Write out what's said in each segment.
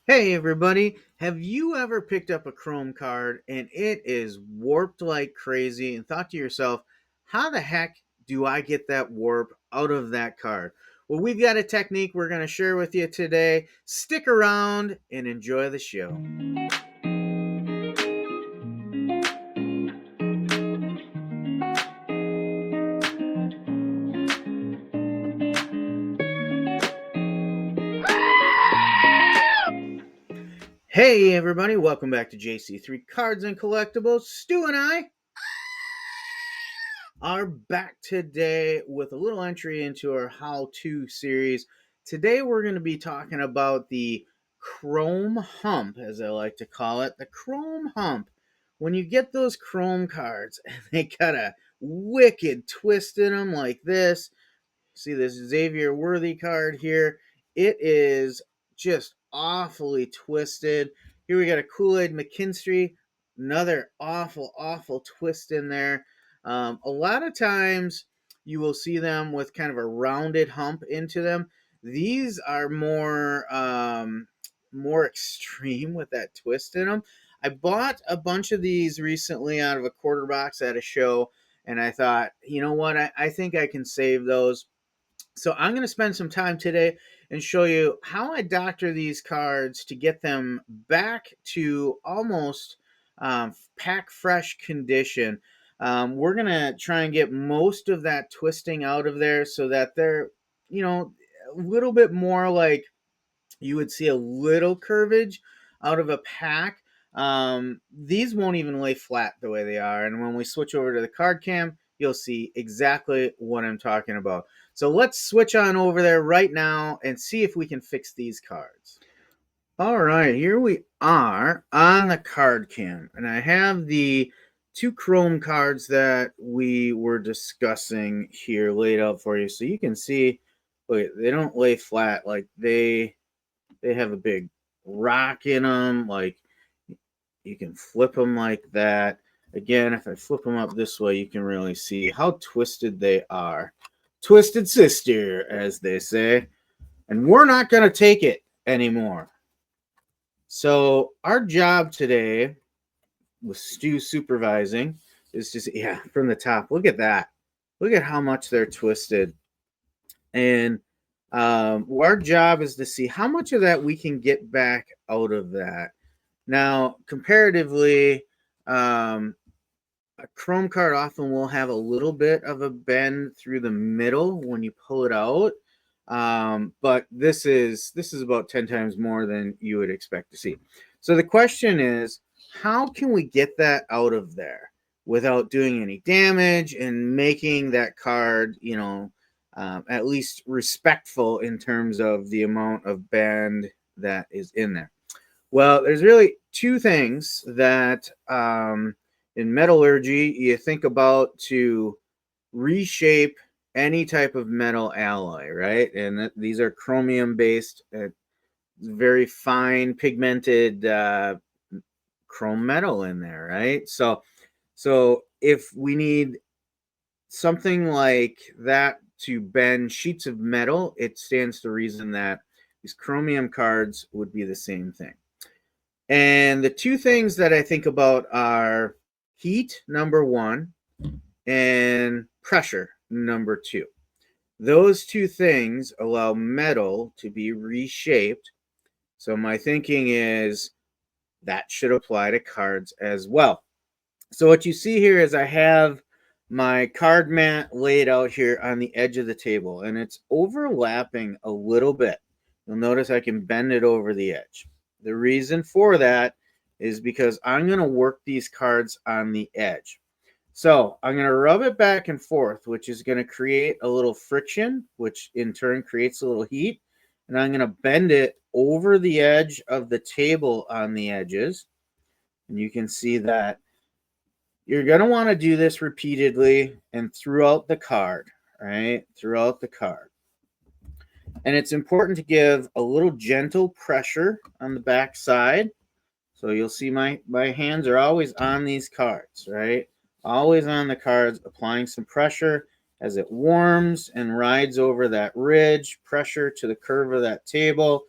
Hey everybody, have you ever picked up a Chrome card and it is warped like crazy and thought to yourself, how the heck do I get that warp out of that card? Well, we've got a technique we're going to share with you today. Stick around and enjoy the show. Hey everybody, welcome back to JC3 Cards and Collectibles. Stu and I are back today with a little entry into our how-to series. Today we're going to be talking about the Chrome Hump, as I like to call it. The Chrome Hump. When you get those Chrome cards and they got a wicked twist in them like this, see this Xavier Worthy card here. It is just awfully twisted. Here we got a Kool-Aid McKinstry, another awful twist in there. A lot of times you will see them with kind of a rounded hump into them. These are more extreme with that twist in them. I bought a bunch of these recently out of a quarter box at a show, and I thought, you know what, I think I can save those. So I'm going to spend some time today and show you how I doctor these cards to get them back to almost pack fresh condition. We're going to try and get most of that twisting out of there so that they're, a little bit more like you would see a little curvage out of a pack. These won't even lay flat the way they are. And when we switch over to the card cam, you'll see exactly what I'm talking about. So let's switch on over there right now and see if we can fix these cards. All right, here we are on the card cam. And I have the two Chrome cards that we were discussing here laid out for you. So you can see, look, they don't lay flat. Like they have a big rock in them. Like you can flip them like that. Again, if I flip them up this way, you can really see how twisted they are. Twisted sister, as they say. And we're not going to take it anymore. So our job today with Stu supervising is just, from the top. Look at that. Look at how much they're twisted. And our job is to see how much of that we can get back out of that. Now, comparatively, a Chrome card often will have a little bit of a bend through the middle when you pull it out. But this is about 10 times more than you would expect to see. So the question is, how can we get that out of there without doing any damage and making that card, at least respectful in terms of the amount of bend that is in there? Well, there's really two things that in metallurgy you think about to reshape any type of metal alloy, right? And these are chromium based, very fine pigmented chrome metal in there, right? So if we need something like that to bend sheets of metal, it stands to reason that these chromium cards would be the same thing. And the two things that I think about are heat, number one, and pressure, number two. Those two things allow metal to be reshaped. So my thinking is that should apply to cards as well. So what you see here is I have my card mat laid out here on the edge of the table, and it's overlapping a little bit. You'll notice I can bend it over the edge. The reason for that is because I'm going to work these cards on the edge. So I'm going to rub it back and forth, which is going to create a little friction, which in turn creates a little heat. And I'm going to bend it over the edge of the table on the edges. And you can see that you're going to want to do this repeatedly and throughout the card, right? Throughout the card. And it's important to give a little gentle pressure on the back side. So you'll see my hands are always on these cards, right? Always on the cards, applying some pressure as it warms and rides over that ridge, pressure to the curve of that table.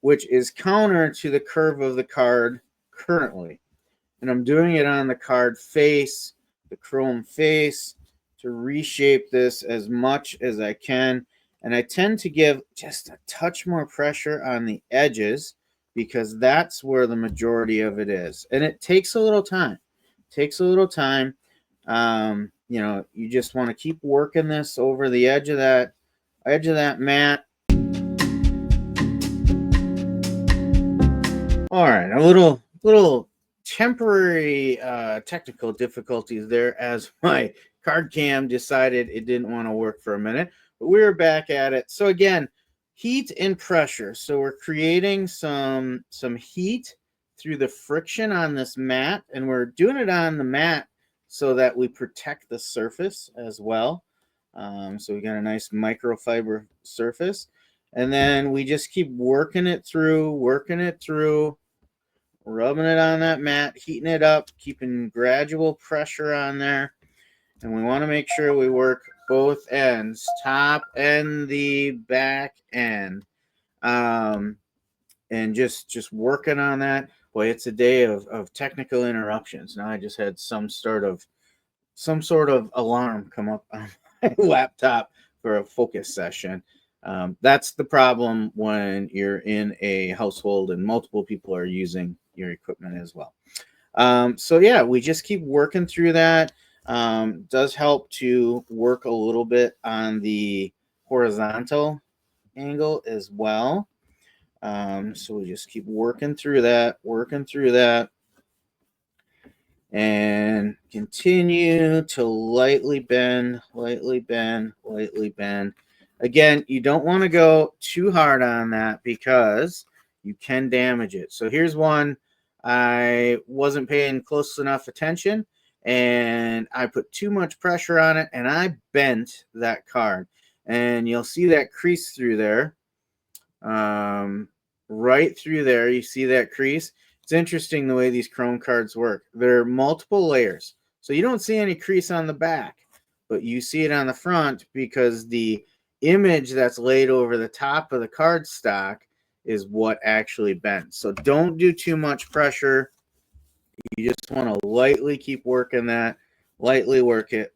which is counter to the curve of the card currently. And I'm doing it on the card face, the chrome face, to reshape this as much as I can. And I tend to give just a touch more pressure on the edges because that's where the majority of it is. And it takes a little time. It takes a little time. You know, you just want to keep working this over the edge of that mat. All right, a little temporary technical difficulties there as my card cam decided it didn't want to work for a minute, but we're back at it. So again, heat and pressure. So we're creating some heat through the friction on this mat, and we're doing it on the mat so that we protect the surface as well. So we got a nice microfiber surface, and then we just keep working it through, rubbing it on that mat, heating it up, keeping gradual pressure on there. And we want to make sure we work both ends, top and the back end. And just working on that. Boy, it's a day of technical interruptions. Now I just had some sort of alarm come up on my laptop for a focus session. That's the problem when you're in a household and multiple people are using your equipment as well. So yeah, we just keep working through that. Does help to work a little bit on the horizontal angle as well. So we just keep working through that, and continue to lightly bend. Again, you don't want to go too hard on that because you can damage it. So here's one. I wasn't paying close enough attention and I put too much pressure on it and I bent that card. And you'll see that crease through there. Right through there, you see that crease. It's interesting the way these chrome cards work. There are multiple layers. So you don't see any crease on the back, but you see it on the front because the image that's laid over the top of the card stock is what actually bends. So don't do too much pressure. You just want to lightly keep working that, lightly work it.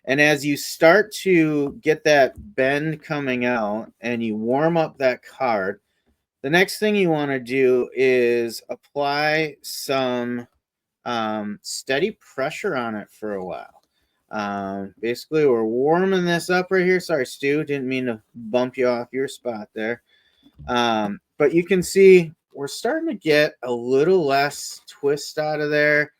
And as you start to get that bend coming out and you warm up that card, the next thing you want to do is apply some steady pressure on it for a while. Basically, we're warming this up right here. Sorry, Stu, didn't mean to bump you off your spot there. But you can see we're starting to get a little less twist out of there.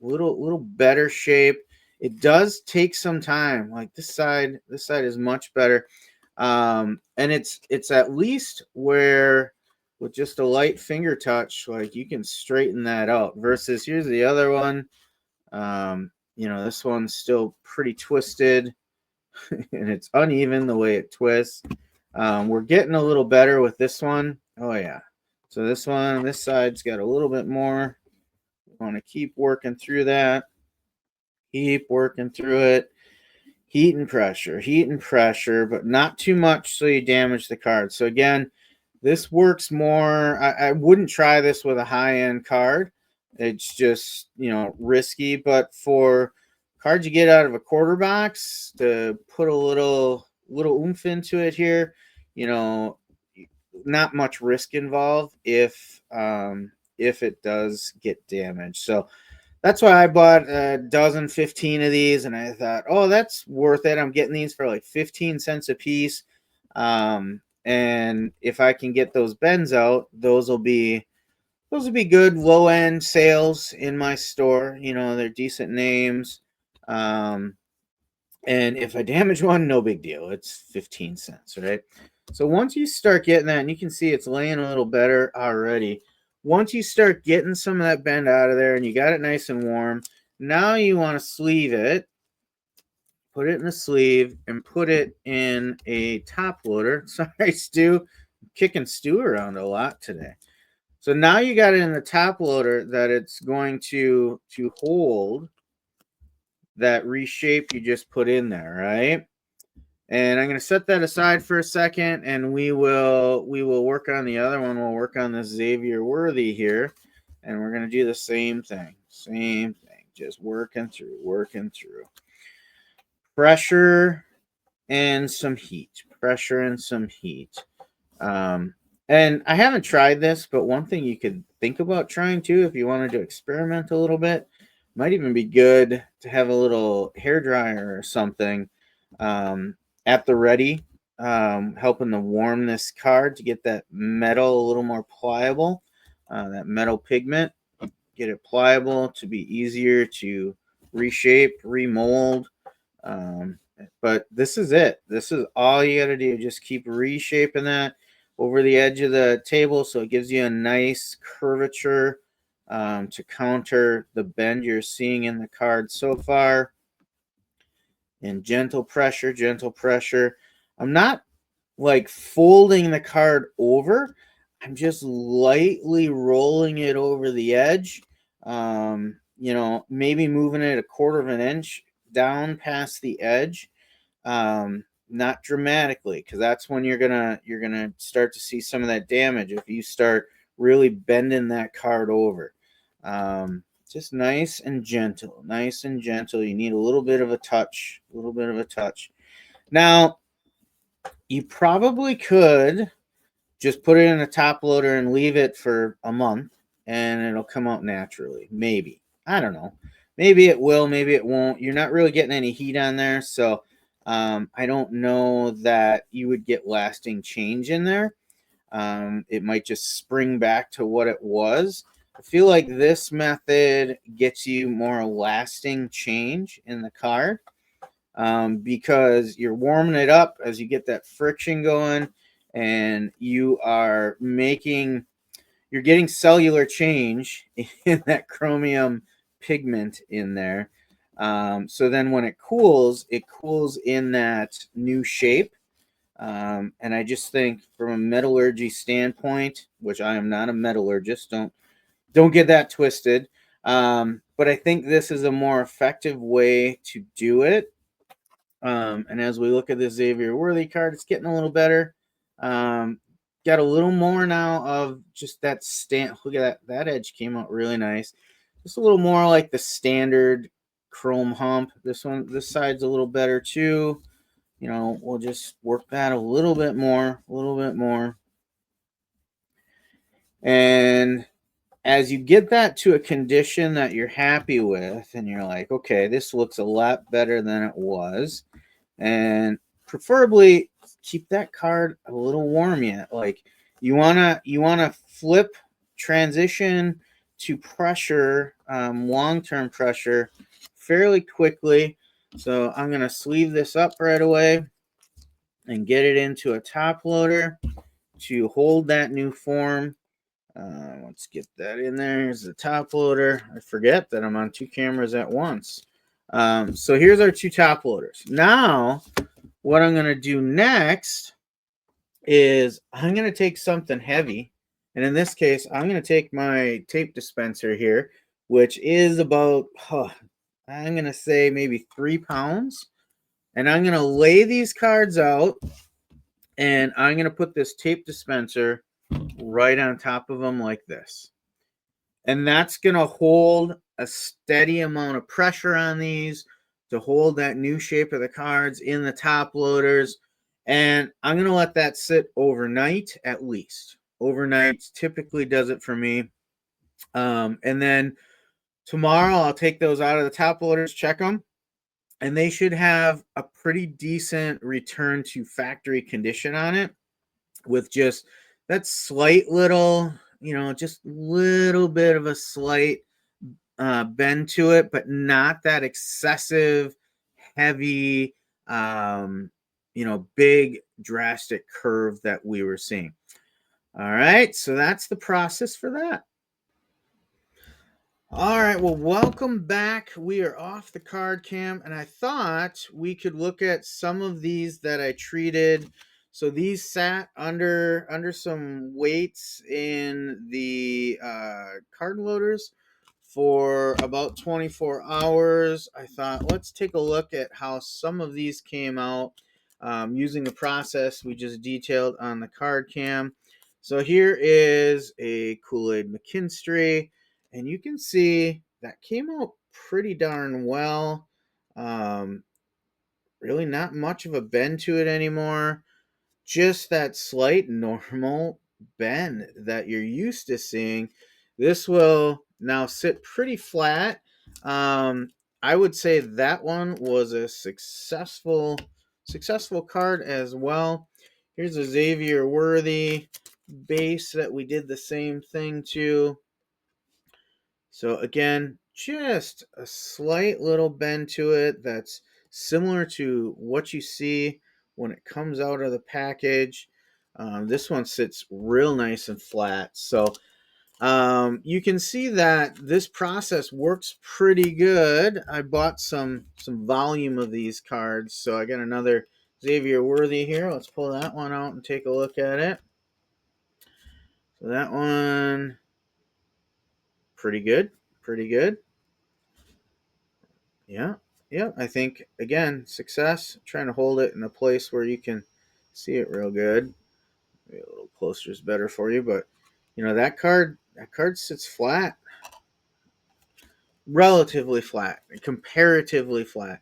Little better shape. It does take some time. Like this side is much better. And it's at least where with just a light finger touch, like you can straighten that out versus here's the other one. You know, this one's still pretty twisted and it's uneven the way it twists. We're getting a little better with this one. Oh yeah. So this side's got a little bit more. We want to keep working through that. Keep working through it. Heat and pressure, but not too much so you damage the card. So again, this works more. I wouldn't try this with a high-end card. It's just, you know, risky. But for cards you get out of a quarter box, to put a little oomph into it here, you know, not much risk involved if it does get damaged. So that's why I bought a dozen, 15 of these, and I thought, oh, that's worth it. I'm getting these for like 15 cents a piece. And if I can get those bends out, those will be good low-end sales in my store. You know, they're decent names. And if I damage one, no big deal. It's 15 cents, right? So once you start getting that, and you can see it's laying a little better already. Once you start getting some of that bend out of there and you got it nice and warm, now you want to sleeve it. Put it in the sleeve and put it in a top loader. Sorry, Stu. I'm kicking Stu around a lot today. So now you got it in the top loader that it's going to hold that reshape you just put in there, right? And I'm going to set that aside for a second, and we will work on the other one. We'll work on this Xavier Worthy here, and we're going to do the same thing. Same thing. Just working through. Pressure and some heat. Pressure and some heat. And I haven't tried this, but one thing you could think about trying too, if you wanted to experiment a little bit, might even be good to have a little hair dryer or something at the ready, helping to warm this card to get that metal a little more pliable, that metal pigment, get it pliable to be easier to reshape, remold. But this is it. This is all you got to do. Just keep reshaping that over the edge of the table so it gives you a nice curvature to counter the bend you're seeing in the card so far. And gentle pressure, gentle pressure. I'm not like folding the card over. I'm just lightly rolling it over the edge. Maybe moving it a quarter of an inch down past the edge. Not dramatically, because that's when you're gonna start to see some of that damage if you start really bending that card over. Just nice and gentle. You need a little bit of a touch. Now, you probably could just put it in a top loader and leave it for a month, and it'll come out naturally. Maybe. I don't know. Maybe it will, maybe it won't. You're not really getting any heat on there, so I don't know that you would get lasting change in there. It might just spring back to what it was. I feel like this method gets you more lasting change in the card because you're warming it up as you get that friction going, and you're getting cellular change in that chromium pigment in there. So then when it cools in that new shape. And I just think from a metallurgy standpoint, which I am not a metallurgist, don't get that twisted. But I think this is a more effective way to do it. And as we look at this Xavier Worthy card, it's getting a little better. Got a little more now of just that stamp. Look at that edge came out really nice. Just a little more like the standard chrome hump. This side's a little better too. We'll just work that a little bit more. And as you get that to a condition that you're happy with, and you're like, okay, this looks a lot better than it was, and preferably keep that card a little warm yet. Like you wanna flip transition to pressure, long-term pressure fairly quickly. So I'm gonna sleeve this up right away and get it into a top loader to hold that new form. Let's get that in there. Here's the top loader. I forget that I'm on two cameras at once. So here's our two top loaders. Now, what I'm going to do next is I'm going to take something heavy. And in this case, I'm going to take my tape dispenser here, which is about, I'm going to say maybe 3 pounds. And I'm going to lay these cards out, and I'm going to put this tape dispenser right on top of them like this. And that's going to hold a steady amount of pressure on these to hold that new shape of the cards in the top loaders. And I'm going to let that sit overnight at least. Overnight typically does it for me. And then tomorrow I'll take those out of the top loaders, check them, and they should have a pretty decent return to factory condition on it, with just that slight little, just little bit of a slight bend to it, but not that excessive, heavy, big, drastic curve that we were seeing. All right, so that's the process for that. All right, well, welcome back. We are off the card cam, and I thought we could look at some of these that I treated. So these sat under some weights in the card loaders for about 24 hours. I thought, let's take a look at how some of these came out. using the process we just detailed on the card cam. So here is a Kool-Aid McKinstry, and you can see that came out pretty darn well. Really not much of a bend to it anymore. Just that slight normal bend that you're used to seeing. This will now sit pretty flat. Um, I would say that one was a successful card as well. Here's a Xavier Worthy base that we did the same thing to. So again, just a slight little bend to it that's similar to what you see when it comes out of the package. This one sits real nice and flat. So you can see that this process works pretty good. I bought some volume of these cards. So I got another Xavier Worthy here. Let's pull that one out and take a look at it. So that one, pretty good. Pretty good. Yeah, yeah. I think again, success. Trying to hold it in a place where you can see it real good. Maybe a little closer is better for you, but that card sits flat, relatively flat, comparatively flat.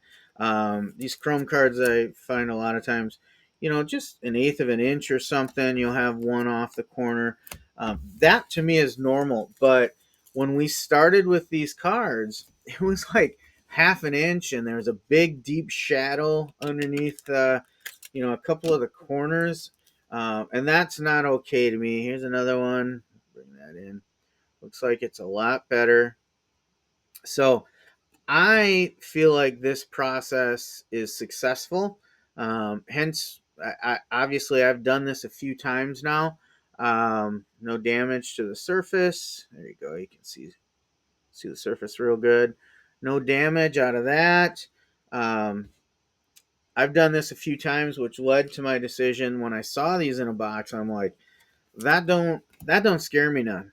These chrome cards I find a lot of times, just an eighth of an inch or something. You'll have one off the corner. That to me is normal, but when we started with these cards, it was like half an inch, and there was a big deep shadow underneath, a couple of the corners, and that's not okay to me. Here's another one. Bring that in. Looks like it's a lot better. So I feel like this process is successful. Hence, obviously, I've done this a few times now. No damage to the surface. There you go. You can see the surface real good. No damage out of that. Um, I've done this a few times, which led to my decision when I saw these in a box. I'm like, that don't scare me none,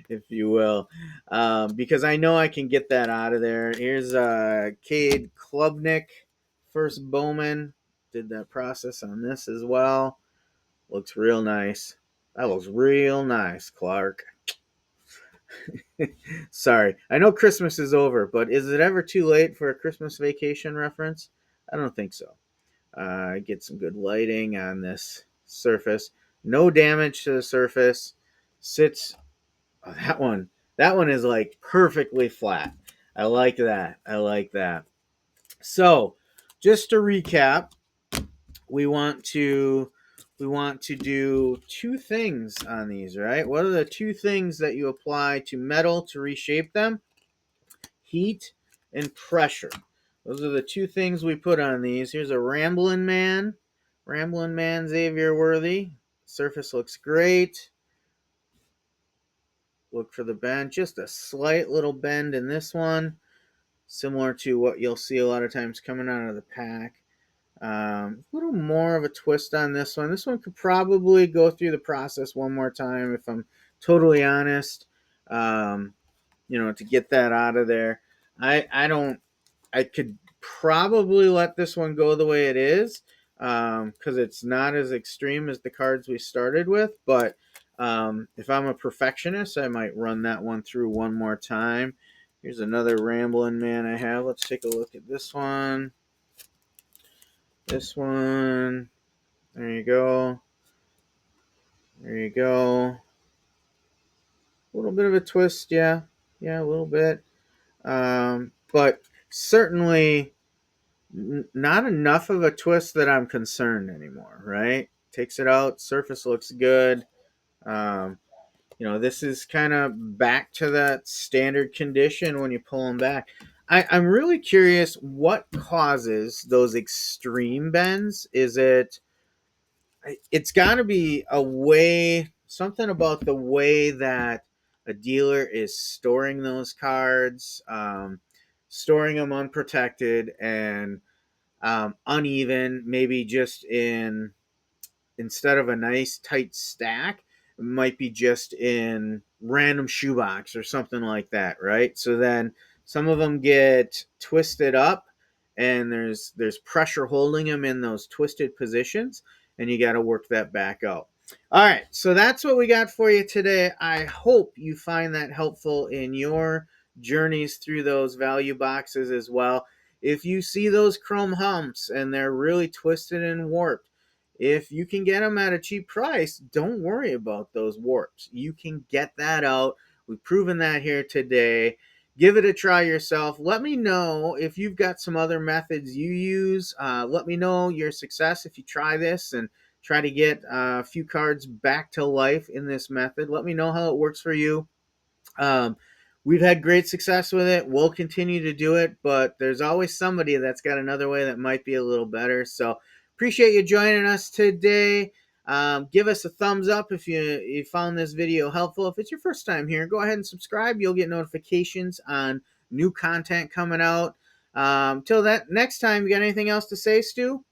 if you will, because I know I can get that out of there. Here's Cade Klubnik, first Bowman. Did that process on this as well. Looks real nice. That looks real nice, Clark. Sorry, I know Christmas is over, but is it ever too late for a Christmas Vacation reference? I don't think so. Get some good lighting on this surface. No damage to the surface. Sits. Oh, that one is like perfectly flat. I like that. I like that. So, just to recap, we want to do two things on these, right? What are the two things that you apply to metal to reshape them? Heat and pressure. Those are the two things we put on these. Here's a Ramblin' Man. Ramblin' Man Xavier Worthy. Surface looks great. Look for the bend. Just a slight little bend in this one. Similar to what you'll see a lot of times coming out of the pack. A little more of a twist on this one. This one could probably go through the process one more time if I'm totally honest. To get that out of there. I could probably let this one go the way it is, because it's not as extreme as the cards we started with. But if I'm a perfectionist, I might run that one through one more time. Here's another Ramblin' Man I have. Let's take a look at this one. This one. There you go. There you go. A little bit of a twist, yeah. Yeah, a little bit. But certainly not enough of a twist that I'm concerned anymore, right? Takes it out. Surface looks good. Um, this is kind of back to that standard condition when you pull them back. I'm really curious what causes those extreme bends. It's got to be something about the way that a dealer is storing those cards, storing them unprotected and uneven, maybe just instead of a nice tight stack, it might be just in random shoebox or something like that, right? So then some of them get twisted up and there's pressure holding them in those twisted positions, and you got to work that back out. All right, so that's what we got for you today. I hope you find that helpful in your journeys through those value boxes as well. If you see those chrome humps and they're really twisted and warped, if you can get them at a cheap price, don't worry about those warps. You can get that out. We've proven that here today. Give it a try yourself. Let me know if you've got some other methods you use. Let me know your success if you try this and try to get a few cards back to life in this method. Let me know how it works for you. Um, we've had great success with it. We'll continue to do it, but there's always somebody that's got another way that might be a little better. So appreciate you joining us today. Give us a thumbs up if you found this video helpful. If it's your first time here, go ahead and subscribe. You'll get notifications on new content coming out. Till that next time, you got anything else to say, Stu?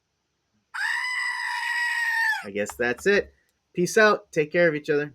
I guess that's it. Peace out. Take care of each other.